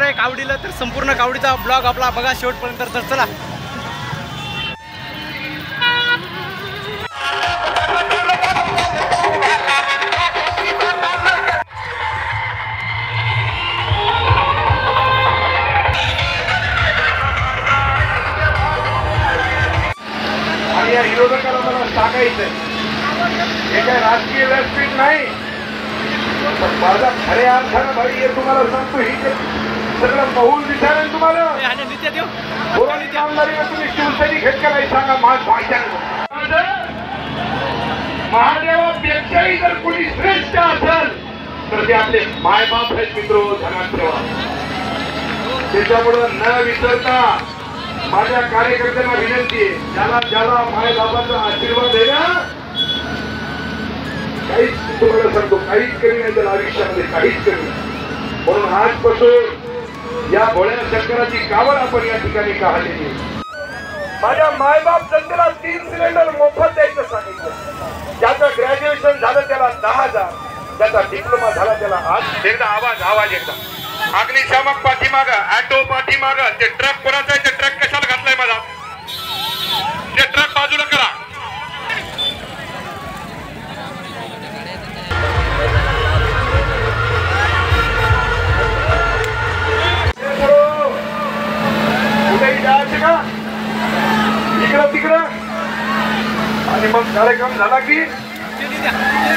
आहे कावडीला, तर संपूर्ण कावडीचा ब्लॉग आपला बघा शेवटपर्यंत. तर चला. आणि या विरोधकाला मला सांगायचंय, हे काय राजकीय व्यासपीठ नाही, पण माझा खऱ्या अर्थानं भाई हे तुम्हाला सांगतो, ही सगळं बहुल दिसायला तुम्हाला आमदारीला तुम्ही शिवसेनी घेतका नाही सांगा. महादेवापेक्षाही जर कोणी श्रेष्ठ असेल तर ते आपले मायबाप आहेत मित्र, ध्यानात ठेवा. त्याच्यामुळं न विसरता माझ्या कार्यकर्त्यांना विनंती आहे, ज्याला ज्याला मायबापाचा आशीर्वाद आहे ना, काहीच तुम्हाला सांगतो, काहीच कमी नाही त्याला आयुष्यामध्ये, काहीच कमी. म्हणून आजपासून या भोळ्या शंकराची कावड आपण या ठिकाणी काढलेली आहे. माझ्या मायबाप जनतेला 3 सिलेंडर मोफत द्यायचं सांगितलं. ज्याचं ग्रॅज्युएशन झालं त्याला 10,000, ज्याचा डिप्लोमा झाला त्याला एकदा आवाज एकदा अग्निशामक पाठीमाग, ऑटो पाठीमाग, ते ट्रक कोणाचा आहे, ते ट्रक कशाला घातलाय मला, ते ट्रक बाजूला करा. कुठेही जायचं का, इकडं तिकडं, आणि मग कार्यक्रम झाला की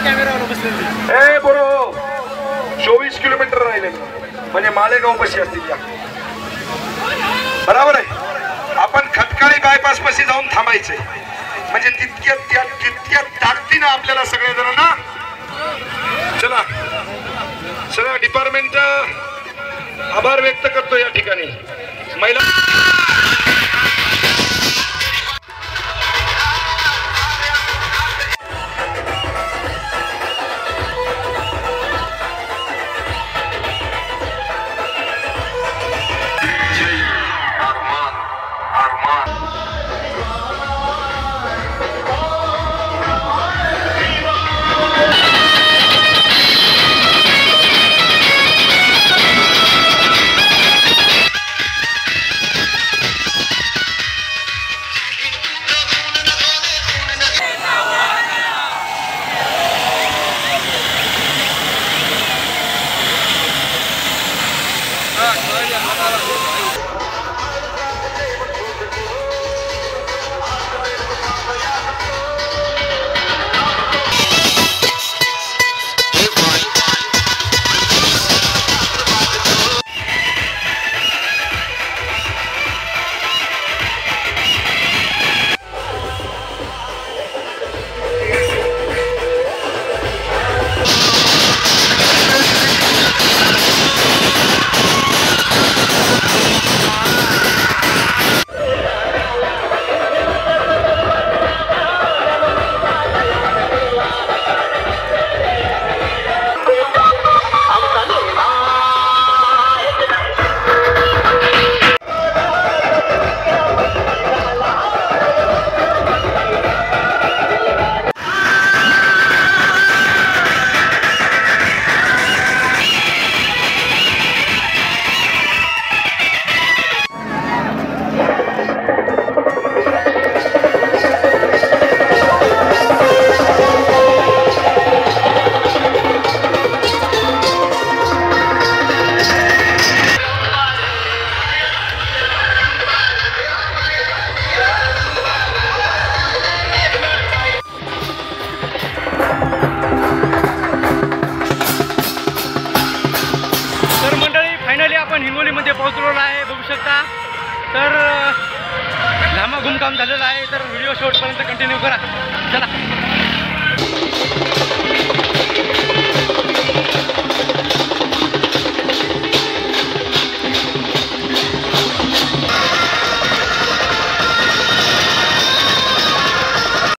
कॅमेरावर बसले. ए बरो 24 किलोमीटर राहिले म्हणजे मालेगाव पाशी असतील या. बरोबर आहे. आपण खटकाळी बायपास पाशी जाऊन थांबायचंय, म्हणजे तितक्या ताकदीनं आपल्याला सगळ्या जणांना. चला सगळं डिपार्टमेंट आभार व्यक्त करतो या ठिकाणी. महिला आपण हिंगोलीमध्ये पोहोचलेलो आहे, बघू शकता. तर घुमकाम झालेला आहे. तर व्हिडिओ शेवटपर्यंत कंटिन्यू करा. चला.